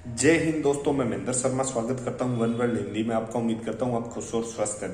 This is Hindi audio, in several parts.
जय हिंद दोस्तों, मैं महेंद्र शर्मा स्वागत करता हूं वन वर्ल्ड हिंदी में। आपका उम्मीद करता हूं आप खुश और स्वस्थ हैं।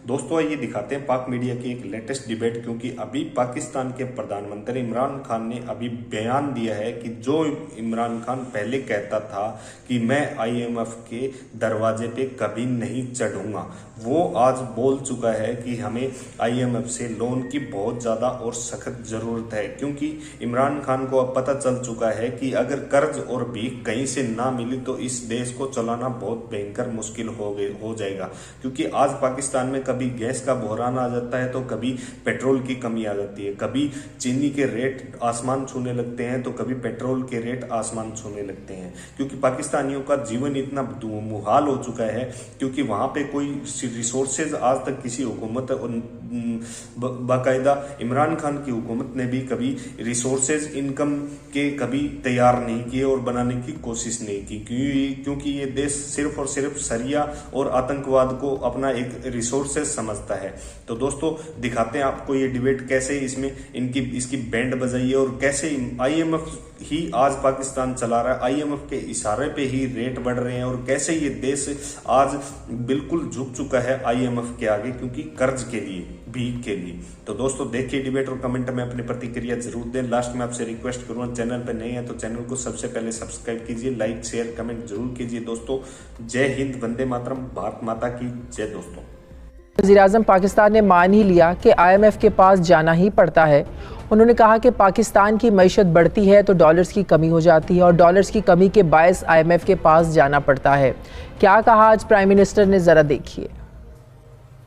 दोस्तों आइए दिखाते हैं पाक मीडिया की एक लेटेस्ट डिबेट, क्योंकि अभी पाकिस्तान के प्रधानमंत्री इमरान खान ने अभी बयान दिया है कि जो इमरान खान पहले कहता था कि मैं IMF के दरवाजे पे कभी नहीं चढ़ूंगा, वो आज बोल चुका है कि हमें IMF से लोन की बहुत ज़्यादा और सख्त ज़रूरत है, क्योंकि इमरान खान को अब पता चल चुका है कि अगर कर्ज और भीख कहीं से ना मिली तो इस देश को चलाना बहुत भयंकर मुश्किल हो जाएगा। क्योंकि आज पाकिस्तान में कभी गैस का बहरान आ जाता है तो कभी पेट्रोल की कमी आ जाती है, कभी चीनी के रेट आसमान छूने लगते हैं तो कभी पेट्रोल के रेट आसमान छूने लगते हैं। क्योंकि पाकिस्तानियों का जीवन इतना मुहाल हो चुका है, क्योंकि वहां पे कोई रिसोर्सेज आज तक किसी हुकूमत बाकायदा इमरान खान की हुकूमत ने भी कभी रिसोर्सेज इनकम के कभी तैयार नहीं किए और बनाने की कोशिश नहीं की, क्योंकि ये देश सिर्फ और सिर्फ सरिया और आतंकवाद को अपना एक रिसोर्सेज समझता है। तो दोस्तों दिखाते हैं आपको ये डिबेट कैसे इसमें इसकी बैंड बजाई है और कैसे IMF ही आज पाकिस्तान चला रहा है, IMF के इशारे पे ही रेट बढ़ रहे हैं और कैसे ये देश आज बिल्कुल झुक चुका है IMF के आगे, क्योंकि कर्ज के लिए, भीख के लिए। तो दोस्तों देखिए डिबेट और कमेंट में अपनी प्रतिक्रिया जरूर दें। लास्ट में आपसे रिक्वेस्ट करूंगा, चैनल पे नए हैं तो चैनल को सबसे पहले सब्सक्राइब कीजिए, लाइक शेयर कमेंट जरूर कीजिए। दोस्तों जय हिंद, वंदे मातरम, भारत माता की जय। दोस्तों वज़ीर-ए-आज़म पाकिस्तान ने मान ही लिया कि IMF के पास जाना ही पड़ता है। उन्होंने कहा कि पाकिस्तान की मईशत बढ़ती है तो डॉलर्स की कमी हो जाती है और डॉलर्स की कमी के बायस IMF के पास जाना पड़ता है। क्या कहा आज प्राइम मिनिस्टर ने, ज़रा देखिए।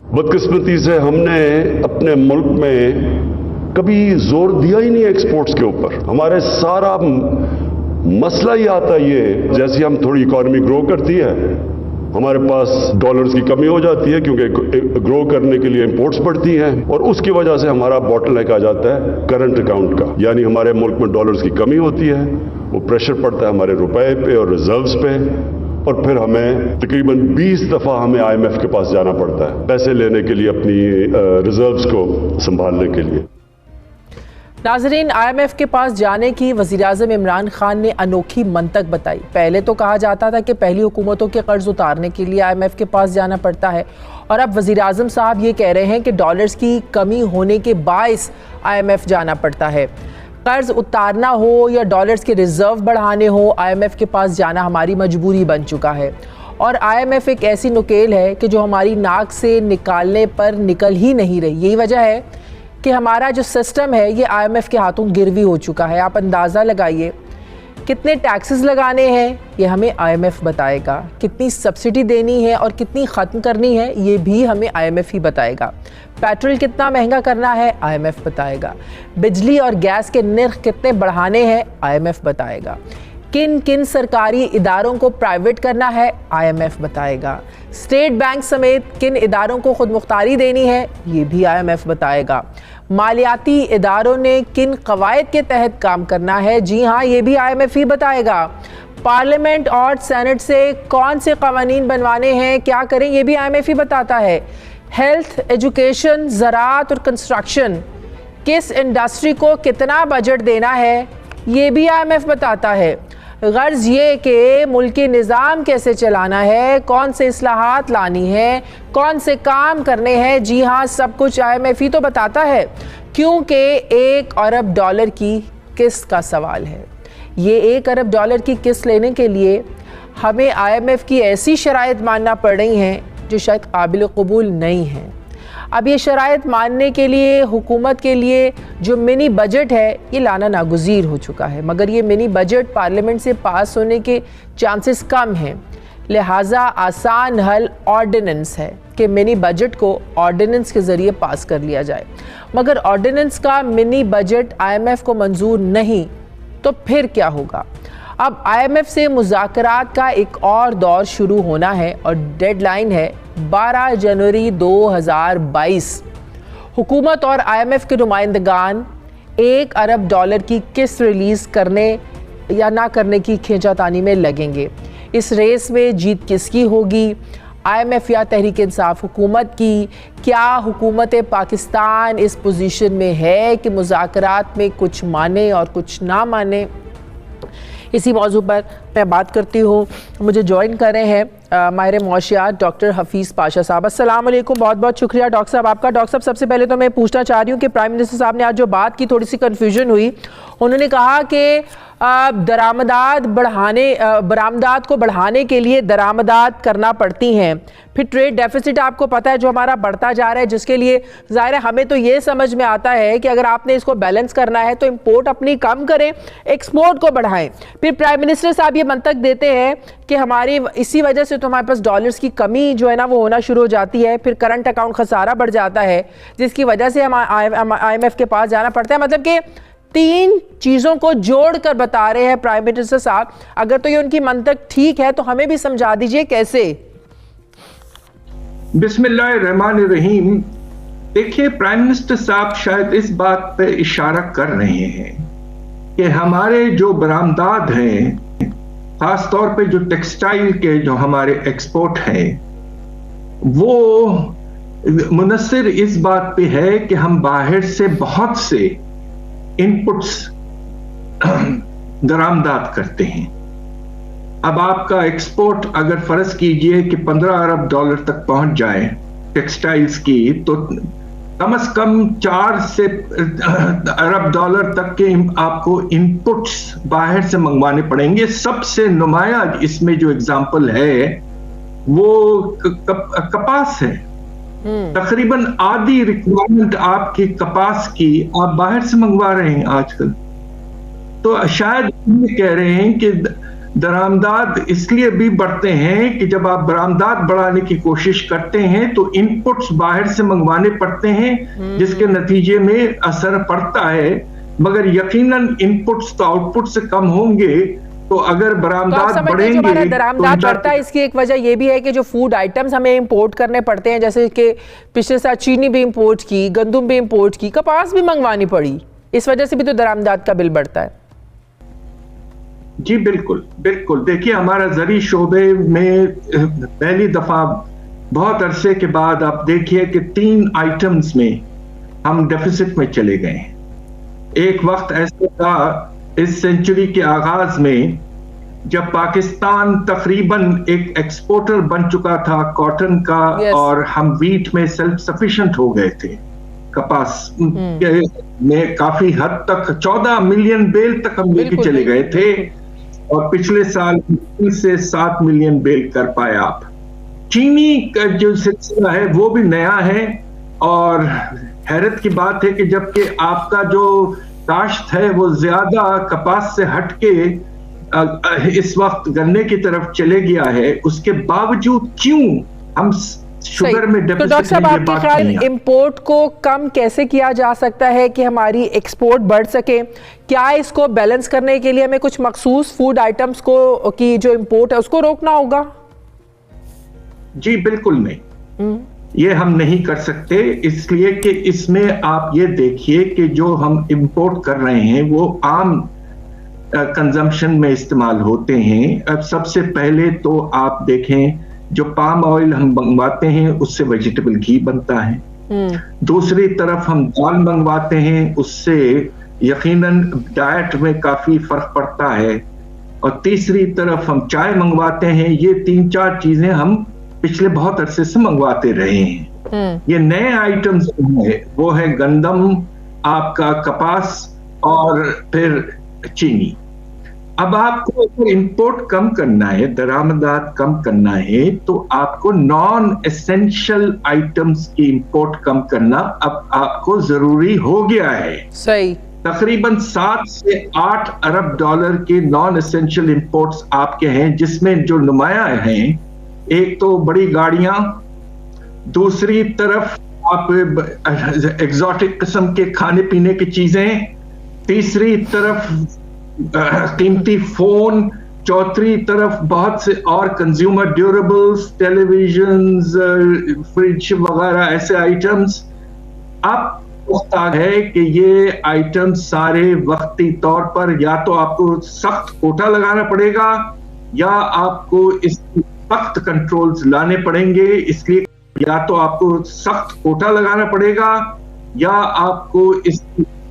बदकिस्मती से हमने अपने मुल्क में कभी जोर दिया ही नहीं एक्सपोर्ट्स के ऊपर। हमारे सारा मसला ही आता है ये, जैसे हम थोड़ी इकॉनमी ग्रो करती है हमारे पास डॉलर्स की कमी हो जाती है, क्योंकि ग्रो करने के लिए इंपोर्ट्स बढ़ती हैं और उसकी वजह से हमारा बॉटलनेक आ जाता है करंट अकाउंट का, यानी हमारे मुल्क में डॉलर्स की कमी होती है, वो प्रेशर पड़ता है हमारे रुपए पे और रिजर्व्स पे, और फिर हमें तकरीबन 20 दफ़ा हमें IMF के पास जाना पड़ता है पैसे लेने के लिए, अपनी रिजर्व्स को संभालने के लिए। नाज़रीन, IMF के पास जाने की वज़ीर-ए-आज़म इमरान खान ने अनोखी मंतक बताई। पहले तो कहा जाता था कि पहली हुकूमतों के कर्ज उतारने के लिए IMF के पास जाना पड़ता है, और अब वज़ीर-ए-आज़म साहब ये कह रहे हैं कि डॉलर्स की कमी होने के बायस IMF जाना पड़ता है। कर्ज उतारना हो या डॉलर्स के रिजर्व बढ़ाने हो, IMF के पास जाना हमारी मजबूरी बन चुका है। और IMF एक ऐसी नुकेल है कि जो हमारी नाक से निकालने पर निकल ही नहीं रही। यही वजह है कि हमारा जो सिस्टम है ये IMF के हाथों गिरवी हो चुका है। आप अंदाज़ा लगाइए कितने टैक्सेस लगाने हैं, ये हमें IMF बताएगा। कितनी सब्सिडी देनी है और कितनी ख़त्म करनी है, ये भी हमें IMF ही बताएगा। पेट्रोल कितना महंगा करना है, IMF बताएगा। बिजली और गैस के निर्ख कितने बढ़ाने हैं, IMF बताएगा। किन किन सरकारी इदारों को प्राइवेट करना है, IMF बताएगा। स्टेट बैंक समेत किन इदारों को खुद मुख्तारी देनी है, ये भी IMF बताएगा। मालियाती इदारों ने किन कवायद के तहत काम करना है, जी हाँ, ये भी IMF ही बताएगा। पार्लियामेंट और सेनेट से कौन से कवानीन बनवाने हैं, क्या करें, ये भी IMF ही बताता है। हेल्थ, एजुकेशन, ज़राअत और कंस्ट्रक्शन, किस इंडस्ट्री को कितना बजट देना है, ये भी IMF बताता है। गर्ज ये कि मुल्की निज़ाम कैसे चलाना है, कौन से इस्लाहात लानी है, कौन से काम करने हैं, जी हाँ, सब कुछ IMF ही तो बताता है। क्योंकि 1 अरब डॉलर की किस्त का सवाल है। ये 1 अरब डॉलर की किस्त लेने के लिए हमें IMF की ऐसी शराइत मानना पड़ रही हैं जो शायद काबिल कबूल नहीं हैं। अब ये शराइत मानने के लिए हुकूमत के लिए जो मिनी बजट है ये लाना नागुज़ीर हो चुका है, मगर ये मिनी बजट पार्लियामेंट से पास होने के चांसेस कम हैं। लिहाजा आसान हल ऑर्डिनेंस है कि मिनी बजट को ऑर्डिनेंस के ज़रिए पास कर लिया जाए, मगर ऑर्डिनेंस का मिनी बजट IMF को मंजूर नहीं तो फिर क्या होगा। अब IMF से मुज़ाकरात का एक और दौर शुरू होना है और डेडलाइन है 12 जनवरी 2022। हुकूमत और IMF के नुमाइंदगान 1 अरब डॉलर की किस्त रिलीज़ करने या ना करने की खींचातानी में लगेंगे। इस रेस में जीत किसकी होगी, IMF या तहरीक इंसाफ हुकूमत की? क्या हुकूमत पाकिस्तान इस पोजीशन में है कि मुज़ाकरात में कुछ माने और कुछ ना माने? इसी मौजू पर मैं बात करती हूँ। मुझे ज्वाइन कर रहे हैं माहिर मौशियात डॉक्टर हफीज़ पाशा साहब। अस्सलाम वालेकुम, बहुत बहुत शुक्रिया डॉक्टर साहब आपका। डॉक्टर साहब, सबसे पहले तो मैं पूछना चाह रही हूँ कि प्राइम मिनिस्टर साहब ने आज जो बात की, थोड़ी सी कन्फ्यूजन हुई। उन्होंने कहा कि बरामदात को बढ़ाने के लिए दरामदात करना पड़ती हैं, फिर ट्रेड डेफिसिट आपको पता है जो हमारा बढ़ता जा रहा है, जिसके लिए ज़ाहिर है हमें तो ये समझ में आता है कि अगर आपने इसको बैलेंस करना है तो इंपोर्ट अपनी कम करें, एक्सपोर्ट को बढ़ाएं। फिर प्राइम मिनिस्टर साहब ये मंतक देते हैं कि हमारी इसी वजह से तो हमारे पास डॉलर्स की कमी जो है ना वो होना शुरू हो जाती है, फिर करंट अकाउंट खसारा बढ़ जाता है, जिसकी वजह से हम IMF के पास जाना पड़ता है। मतलब कि 3 चीजों को जोड़कर बता रहे हैं प्राइम मिनिस्टर साहब। अगर तो ये उनकी मंतक ठीक है तो हमें भी समझा दीजिए कैसे। बिस्मिल्लाहिर्रहमानिर्रहीम। देखिए, प्राइम मिनिस्टर साहब शायद इस बात पे इशारा कर रहे हैं कि हमारे जो बरामदात हैं, खास तौर पे जो टेक्सटाइल के जो हमारे एक्सपोर्ट हैं, वो मुनस्सिर इस बात पे है कि हम बाहर से बहुत से इनपुट्स दरामदात करते हैं। अब आपका एक्सपोर्ट अगर फर्ज कीजिए कि 15 अरब डॉलर तक पहुंच जाए टेक्सटाइल्स की, तो कम से कम 4 से अरब डॉलर तक के आपको इनपुट्स बाहर से मंगवाने पड़ेंगे। सबसे नुमाया इसमें जो एग्जांपल है वो कपास है। तकरीबन आधी रिक्वायरमेंट आपकी कपास की आप बाहर से मंगवा रहे हैं आजकल। तो शायद ये कह रहे हैं कि दरामदात इसलिए भी बढ़ते हैं कि जब आप बरामदात बढ़ाने की कोशिश करते हैं तो इनपुट्स बाहर से मंगवाने पड़ते हैं, जिसके नतीजे में असर पड़ता है। मगर यकीनन इनपुट्स तो आउटपुट से कम होंगे, तो अगर बरामदात बढ़ेंगे, जो दरामदात बढ़ता है, इसकी एक वजह यह भी है कि जो फूड आइटम्स हमें इंपोर्ट करने पड़ते हैं, जैसे कि पिछले साल चीनी भी इंपोर्ट की, गंदम भी इंपोर्ट की, कपास भी मंगवानी पड़ी, इस वजह से भी तो दरामदात का बिल बढ़ता है। जी बिल्कुल बिल्कुल। देखिए, हमारा ज़री शोबे में पहली दफा बहुत अरसे के बाद आप देखिए कि 3 आइटम्स में हम डेफिसिट में चले गए हैं। एक वक्त ऐसा था इस सेंचुरी के आगाज में, जब पाकिस्तान तकरीबन एक एक्सपोर्टर बन चुका था कॉटन का, और हम वीट में सेल्फ सफिशिएंट हो गए थे। कपास में काफी हद तक 14 मिलियन बेल तक हम लेके चले गए थे, और पिछले साल 3 से 7 मिलियन बेल कर पाए आप। चीनी का जो सिलसिला है वो भी नया है, और हैरत की बात है कि जबकि आपका जो काश्त है वो ज्यादा कपास से हटके इस वक्त गन्ने की तरफ चले गया है, उसके बावजूद क्यों हम शुगर में डेफिसिट? तो डॉक्टर साहब, आपके ख्याल इंपोर्ट को कम कैसे किया जा सकता है कि हमारी एक्सपोर्ट बढ़ सके? क्या इसको बैलेंस करने के लिए हमें कुछ मखसूस फूड आइटम्स को की जो इंपोर्ट है उसको रोकना होगा? जी बिल्कुल नहीं, ये हम नहीं कर सकते, इसलिए कि इसमें आप ये देखिए कि जो हम इंपोर्ट कर रहे हैं वो आम कंजम्पशन में इस्तेमाल होते हैं। अब सबसे पहले तो आप देखें, जो पाम ऑयल हम मंगवाते हैं उससे वेजिटेबल घी बनता है। दूसरी तरफ हम दाल मंगवाते हैं, उससे यकीनन डाइट में काफी फर्क पड़ता है। और तीसरी तरफ हम चाय मंगवाते हैं। ये 3-4 चीजें हम पिछले बहुत अरसे से मंगवाते रहे हैं। ये नए आइटम्स है वो है गंदम, आपका कपास, और फिर चीनी। अब आपको अगर इंपोर्ट कम करना है, दरामदात कम करना है, तो आपको नॉन एसेंशियल आइटम्स की इंपोर्ट कम करना अब आपको जरूरी हो गया है। सही। तकरीबन 7 से 8 अरब डॉलर के नॉन एसेंशियल इंपोर्ट्स आपके हैं, जिसमें जो नुमाया हैं, एक तो बड़ी गाड़ियां, दूसरी तरफ आप एग्जॉटिक किस्म के खाने पीने की चीजें, तीसरी तरफ कीमती फोन, चौथी तरफ बहुत से और कंज्यूमर ड्यूरेबल्स, टेलीविजन्स, फ्रिज वगैरह ऐसे आइटम्स। अब होता है कि ये आइटम सारे वक्ती तौर पर या तो आपको सख्त कोटा लगाना पड़ेगा या आपको इस सख्त कंट्रोल्स लाने पड़ेंगे। इसलिए या तो आपको सख्त कोटा लगाना पड़ेगा या आपको इस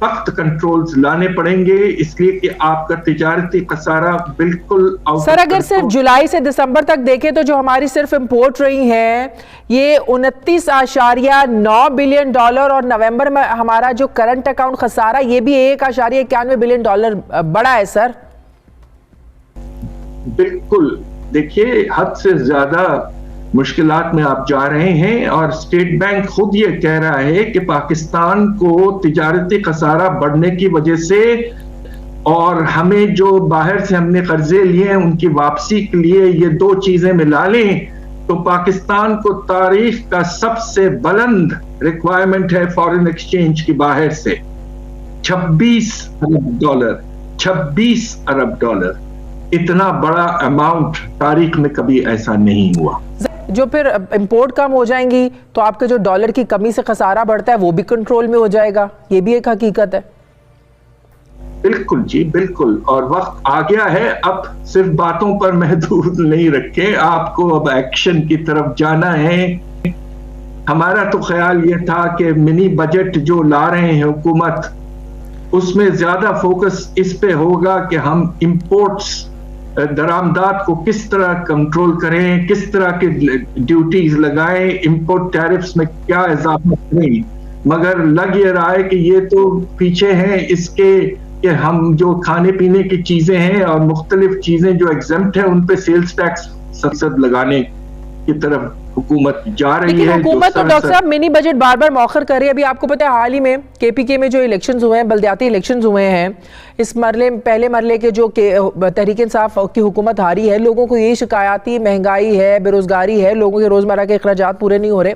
सख्त कंट्रोल्स लाने पड़ेंगे, इसलिए कि आपका तिजारती खसारा बिल्कुल सर अगर सिर्फ जुलाई से दिसंबर तक देखें तो जो हमारी सिर्फ इंपोर्ट रही है ये 29.9 बिलियन डॉलर और नवंबर में हमारा जो करंट अकाउंट खसारा ये भी 1.91 बिलियन डॉलर बढ़ा है सर। बिल्कुल, देखिए हद से ज्यादा मुश्किलात में आप जा रहे हैं और स्टेट बैंक खुद ये कह रहा है कि पाकिस्तान को तिजारती खसारा बढ़ने की वजह से और हमें जो बाहर से हमने कर्जे लिए हैं उनकी वापसी के लिए ये दो चीजें मिला लें तो पाकिस्तान को तारीख का सबसे बुलंद रिक्वायरमेंट है फॉरेन एक्सचेंज की बाहर से 26 अरब डॉलर। 26 अरब डॉलर, इतना बड़ा अमाउंट तारीख में कभी ऐसा नहीं हुआ। जो फिर इंपोर्ट कम हो जाएंगी तो आपके जो डॉलर की कमी से खसारा बढ़ता है वो भी कंट्रोल में हो जाएगा, ये भी एक हकीकत है। बिल्कुल जी बिल्कुल, और वक्त आ गया है, अब सिर्फ बातों पर महदूद नहीं रखें, आपको अब एक्शन की तरफ जाना है। हमारा तो ख्याल ये था कि मिनी बजट जो ला रहे हैं हुकूमत उसमें ज्यादा फोकस इस पे होगा कि हम इंपोर्ट्स दरामदात को किस तरह कंट्रोल करें, किस तरह के ड्यूटीज लगाएं, इंपोर्ट टैरिफ्स में क्या इजाफा करें, मगर लग ये रहा है कि ये तो पीछे हैं इसके कि हम जो खाने पीने की चीजें हैं और मुख्तलिफ चीजें जो एग्जेम्प्ट है उन पे सेल्स टैक्स सब्सिडी लगाने की तरफ हुकूमत जा रही है। हुकूमत तो डॉक्टर साहब मिनी बजट बार बार मौखर कर रही है। अभी आपको पता है हाल ही में केपीके में जो इलेक्शंस हुए हैं, बल्दियाती इलेक्शंस हुए हैं, इस मरले पहले मरले के जो तहरीक इंसाफ की हुकूमत हारी है, लोगों को ये शिकायत थी महंगाई है, बेरोजगारी है, लोगों के रोजमर्रा के अखराजात पूरे नहीं हो रहे।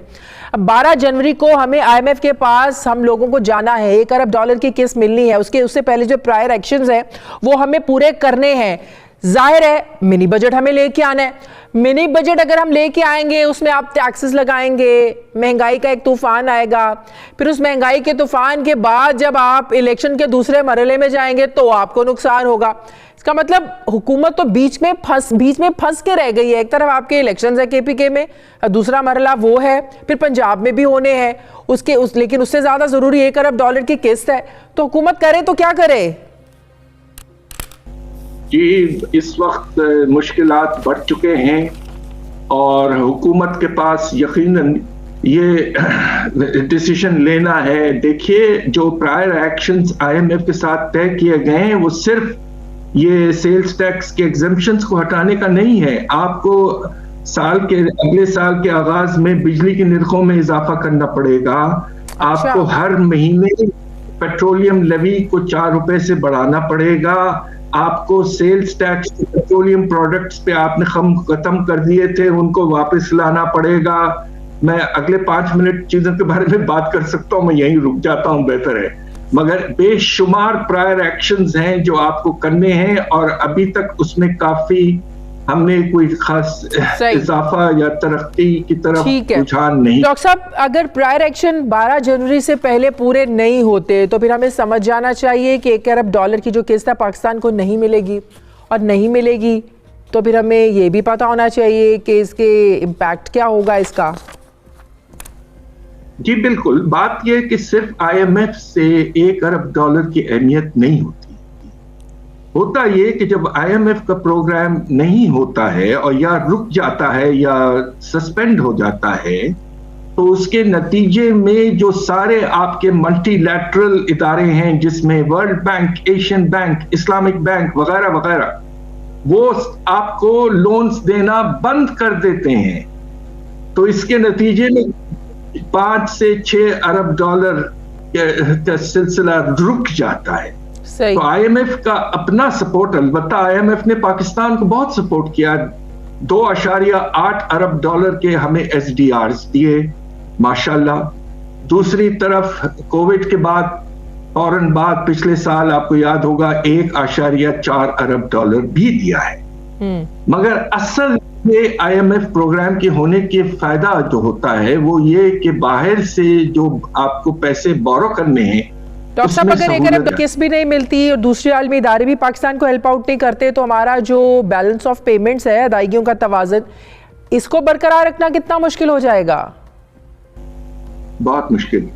अब 12 जनवरी को हमें IMF के पास हम लोगों को जाना है, 1 अरब डॉलर की किस्त मिलनी है, उससे पहले जो प्रायर एक्शंस हैं वो हमें पूरे करने हैं। जाहिर है मिनी बजट हमें लेके आना है। मिनी बजट अगर हम लेके आएंगे उसमें आप टैक्सेस लगाएंगे, महंगाई का एक तूफान आएगा, फिर उस महंगाई के तूफान के बाद जब आप इलेक्शन के दूसरे मरहले में जाएंगे तो आपको नुकसान होगा। इसका मतलब हुकूमत तो बीच में फंस के रह गई है। एक तरफ आपके इलेक्शंस है केपीके में, दूसरा मरहला वो है, फिर पंजाब में भी होने हैं लेकिन उससे ज्यादा जरूरी 1 अरब डॉलर की किस्त है। तो हुकूमत करे तो क्या करे? जी इस वक्त मुश्किलात बढ़ चुके हैं और हुकूमत के पास यकीनन ये डिसीजन लेना है। देखिए जो प्रायर एक्शंस IMF के साथ तय किए गए हैं वो सिर्फ ये सेल्स टैक्स के एग्जेम्पशंस को हटाने का नहीं है, आपको अगले साल के आगाज में बिजली के निर्खों में इजाफा करना पड़ेगा। आपको हर महीने पेट्रोलियम लेवी को 4 रुपए से बढ़ाना पड़ेगा। आपको सेल्स टैक्स पेट्रोलियम प्रोडक्ट्स पे आपने खत्म कर दिए थे, उनको वापस लाना पड़ेगा। मैं अगले 5 मिनट चीजों के बारे में बात कर सकता हूँ, मैं यहीं रुक जाता हूँ, बेहतर है। मगर बेशुमार प्रायर एक्शंस हैं जो आपको करने हैं और अभी तक उसमें काफी हमने कोई खास इजाफा या तरक्की की तरफ रुझान नहीं। डॉक्टर साहब अगर प्रायर एक्शन 12 जनवरी से पहले पूरे नहीं होते तो फिर हमें समझ जाना चाहिए कि 1 अरब डॉलर की जो किस्त है पाकिस्तान को नहीं मिलेगी, और नहीं मिलेगी तो फिर हमें ये भी पता होना चाहिए कि इसके इम्पैक्ट क्या होगा इसका। जी बिल्कुल, बात यह कि सिर्फ IMF से 1 अरब डॉलर की अहमियत नहीं होती। होता ये कि जब IMF का प्रोग्राम नहीं होता है और या रुक जाता है या सस्पेंड हो जाता है तो उसके नतीजे में जो सारे आपके मल्टीलैटरल इदारे हैं जिसमें world bank, Asian bank, Islamic bank वगैरह वगैरह, वो आपको लोन्स देना बंद कर देते हैं। तो इसके नतीजे में 5 से 6 अरब डॉलर का सिलसिला रुक जाता है। तो IMF का अपना सपोर्ट, अलबत्ता IMF ने पाकिस्तान को बहुत सपोर्ट किया, 2.8 अरब डॉलर के हमें SDRs दिए माशाल्लाह। दूसरी तरफ कोविड के बाद फौरन बाद पिछले साल आपको याद होगा 1.4 अरब डॉलर भी दिया है। मगर असल ये IMF प्रोग्राम के होने के फायदा जो होता है वो ये कि बाहर से जो आपको पैसे बोरो करने हैं, डॉक्टर साहब अगर 1 अरब किस्त भी नहीं मिलती और दूसरे आलमी इदारे भी पाकिस्तान को हेल्प आउट नहीं करते तो हमारा जो बैलेंस ऑफ पेमेंट्स है, अदायगियों का तवाज़ुन, इसको बरकरार रखना कितना मुश्किल हो जाएगा? बहुत मुश्किल।